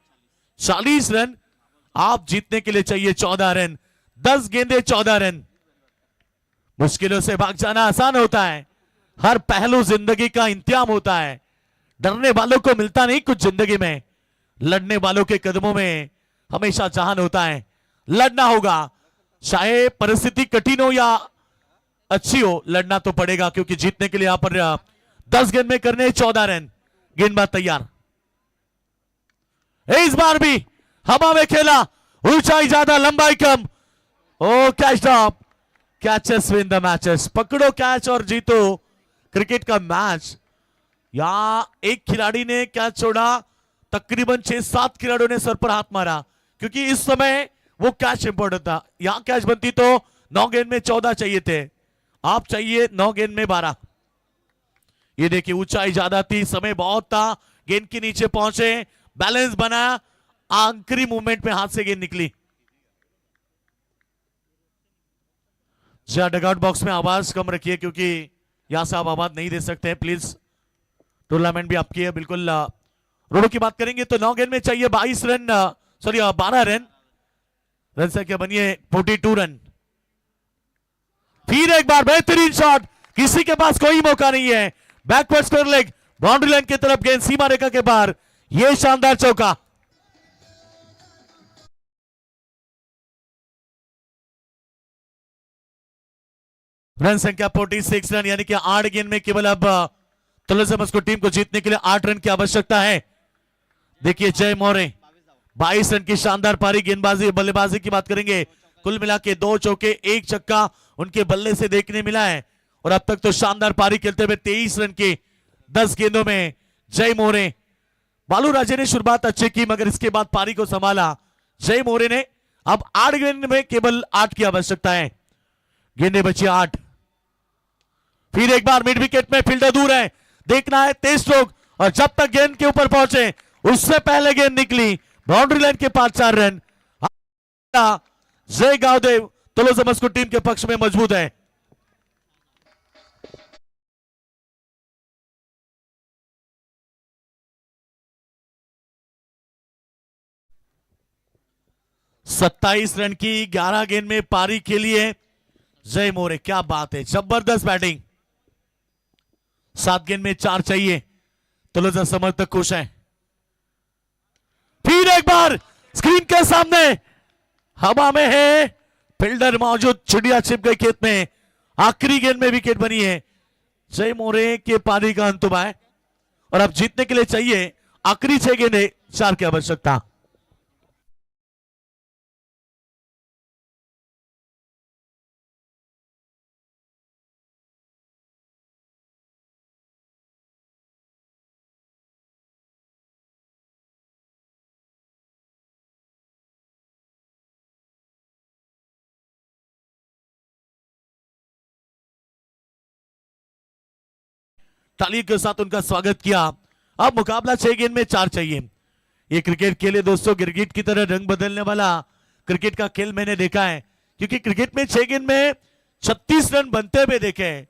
40 रन। आप जीतने के लिए चाहिए 14 रन। 10 गेंदे 14 रन। मुश्किलों से भाग जाना आसान होता है, हर पहलू जिंदगी का इंतजाम होता है। डरने वालों को मिलता नहीं कुछ जिंदगी में, लड़ने वालों के कदमों में हमेशा जहान होता है। लड़ना होगा, चाहे परिस्थिति कठिन हो या अच्छी हो, लड़ना तो पड़ेगा, क्योंकि जीतने के लिए यहां पर 10 गेंद में करने 14 रन। गेंदबाज तैयार। इस बार भी हवा में खेला, ऊंचाई ज्यादा लंबाई कम। ओ catch drop. Catches win the matches. पकड़ो कैच और जीतो क्रिकेट का मैच। यहां एक खिलाड़ी ने कैच छोड़ा, तकरीबन 6-7 खिलाड़ियों ने सर पर हाथ मारा, क्योंकि इस समय वो कैच इंपॉर्टेंट था। यहां कैच बनती तो 9 गेंद में 14 चाहिए थे, आप चाहिए 9 गेंद में 12। ये देखिए ऊंचाई ज्यादा थी, समय बहुत था, गेंद के नीचे पहुंचे, बैलेंस बना, आखिरी मूवमेंट में हाथ से गेंद निकली। डगआउट बॉक्स में आवाज कम रखिए क्योंकि यहाँ से आप आवाज नहीं दे सकते हैं प्लीज। टूर्नामेंट भी आपकी है बिल्कुल। रोडो की बात करेंगे तो 9 गेंद में चाहिए 22 रन, सॉरी 12 रन। रन संख्या बनी है 42 रन। फिर एक बार बेहतरीन शॉट, किसी के पास कोई मौका नहीं है। Backward square leg, boundary line की तरफ गेंद सीमा रेखा के बाहर, यह शानदार चौका। रन संख्या 46 रन, यानी कि 8 गेंद में केवल अब तुलसी मस्को टीम को जीतने के लिए 8 रन की आवश्यकता है। देखिए जय मौर्य 22 रन की शानदार पारी। गेंदबाजी बल्लेबाजी की बात करेंगे, कुल मिला के 2 चौके 1 छक्का उनके बल्ले से देखने मिला है। और अब तक तो शानदार पारी खेलते हुए 23 रन के 10 गेंदों में जय मौर्य। बालू राजे ने शुरुआत अच्छी की, मगर इसके बाद पारी को संभाला जय मौर्य ने। अब 8 गेंद में केवल 8 की आवश्यकता है। गेंदें बची 8। फिर एक बार मिड विकेट में फील्डर दूर है, देखना है तेज स्ट्रोक, और जब तक गेंद के ऊपर पहुंचे उससे पहले गेंद निकली बाउंड्री लाइन के पास 4 रन। जय गावदेव तुलसी मस्को टीम के पक्ष में मजबूत है। सत्ताईस रन की 11 गेंद में पारी खेली है जय मौर्य। क्या बात है, जबरदस्त बैटिंग। 7 गेंद में 4 चाहिए, तुलसी समर्थक खुश है। फिर एक बार स्क्रीन के सामने हवा में है, फील्डर मौजूद, चिड़िया छिप गई खेत में। आखिरी गेंद में विकेट बनी है जय मौर्य के पारी का अंत हुआ है। और अब जीतने के लिए चाहिए आखिरी 6 गेंदें 4 की आवश्यकता। तालियों के साथ उनका स्वागत किया। अब मुकाबला 6 गेंद में 4 चाहिए। ये क्रिकेट खेले दोस्तों, क्रिकेट की तरह रंग बदलने वाला क्रिकेट का खेल मैंने देखा है, क्योंकि क्रिकेट में 6 गेंद में 36 रन बनते हुए देखे हैं,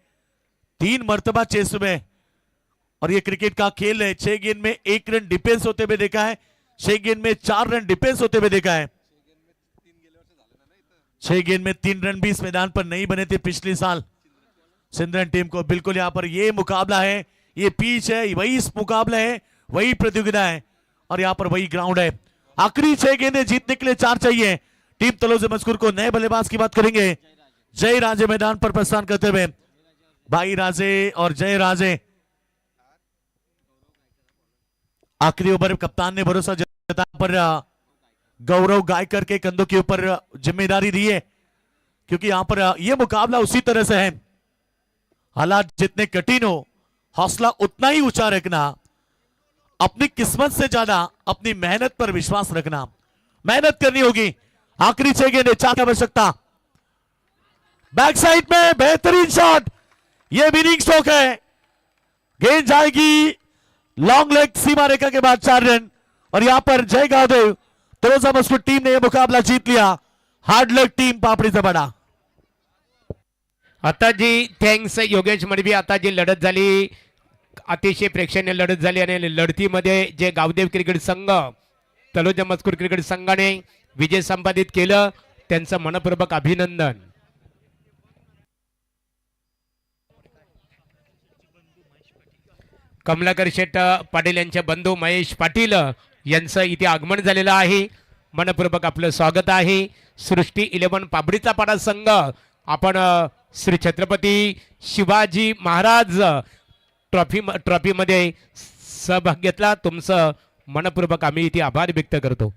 3 मर्तबा चेस में। और ये क्रिकेट का खेल है, 6 गेंद में 1 रन डिफेंस होते हुए देखा है, 6 गेंद में 4 रन डिफेंस होते हुए देखा है। 6 गेंद में 3 रन भी इस मैदान पर नहीं बने थे पिछले साल सिंधरन टीम को। बिल्कुल यहाँ पर ये मुकाबला है, ये पिच है, वही इस मुकाबला है, वही प्रतियोगिता है, और यहाँ पर वही ग्राउंड है। आखिरी 6 गेंदें जीतने के लिए 4 चाहिए। टीम तलोजे मस्कुर को नए बल्लेबाज की बात करेंगे, जय राजे मैदान पर प्रस्थान करते हुए। भाई राजे और जय राजे। आखिरी ओवर कप्तान ने भरोसा जताया पर गौरव गायकर के कंधों के ऊपर जिम्मेदारी दी है, क्योंकि यहां पर यह मुकाबला उसी तरह से है। हालात जितने कठिन हो, हौसला उतना ही ऊंचा रखना, अपनी किस्मत से ज्यादा अपनी मेहनत पर विश्वास रखना। मेहनत करनी होगी। आखिरी 6 गेंदें 4 की आवश्यकता। बैक साइड में बेहतरीन शॉट, यह विनिंग स्ट्रोक है। गेंद जाएगी लॉन्ग लेग, सीमा रेखा के बाद 4 रन। और यहां पर जय गावदेव तुलसी मस्को टीम ने यह मुकाबला जीत लिया। हार्ड लक टीम पापड़ी से बड़ा। आता जी थँक्स योगेश मडवी। आता जी लढत झाली, अतिशय प्रेक्षणीय लढत झाली, आणि लढतीमध्ये जे गावदेव क्रिकेट संघ तलोजा मजकूर क्रिकेट संघाने विजय संपादित केलं, त्यांचं मनपूर्वक अभिनंदन। कमलाकर शेट पाटील यांचे बंधू महेश पाटील यांचं इथे आगमन झालेलं आहे, मनपूर्वक आपलं स्वागत आहे। सृष्टी 11 पाबडीचा पाडा संघ आपण श्री छत्रपती शिवाजी महाराज ट्रॉफीमध्ये सहभाग घेतला, तुमचं मनपूर्वक आम्ही इथे आभार व्यक्त करतो।